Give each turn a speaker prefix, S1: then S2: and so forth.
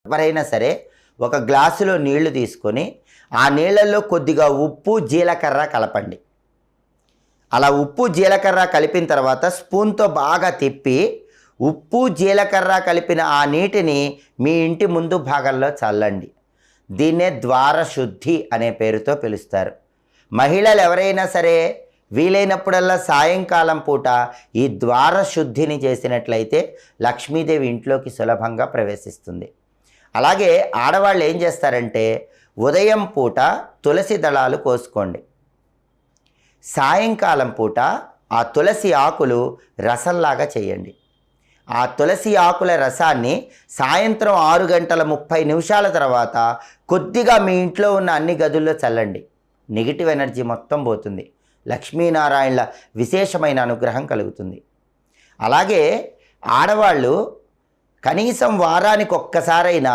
S1: ఎవరైనా సరే ఒక గ్లాసులో నీళ్లు తీసుకొని ఆ నీళ్ళల్లో కొద్దిగా ఉప్పు జీలకర్ర కలపండి. అలా ఉప్పు జీలకర్ర కలిపిన తర్వాత స్పూన్తో బాగా తిప్పి ఉప్పు జీలకర్ర కలిపిన ఆ నీటిని మీ ఇంటి ముందు భాగంలో చల్లండి. దీన్నే ద్వారశుద్ధి అనే పేరుతో పిలుస్తారు. మహిళలు ఎవరైనా సరే వీలైనప్పుడల్లా సాయంకాలం పూట ఈ ద్వారశుద్ధిని చేసినట్లయితే లక్ష్మీదేవి ఇంట్లోకి సులభంగా ప్రవేశిస్తుంది. అలాగే ఆడవాళ్ళు ఏం చేస్తారంటే ఉదయం పూట తులసి దళాలు కోసుకోండి. సాయంకాలం పూట ఆ తులసి ఆకులు రసంలాగా చేయండి. ఆ తులసి ఆకుల రసాన్ని సాయంత్రం 6:30 తర్వాత కొద్దిగా మీ ఇంట్లో ఉన్న అన్ని గదుల్లో చల్లండి. నెగిటివ్ ఎనర్జీ మొత్తం పోతుంది. లక్ష్మీనారాయణల విశేషమైన అనుగ్రహం కలుగుతుంది. అలాగే ఆడవాళ్ళు కనీసం వారానికి ఒక్కసారైనా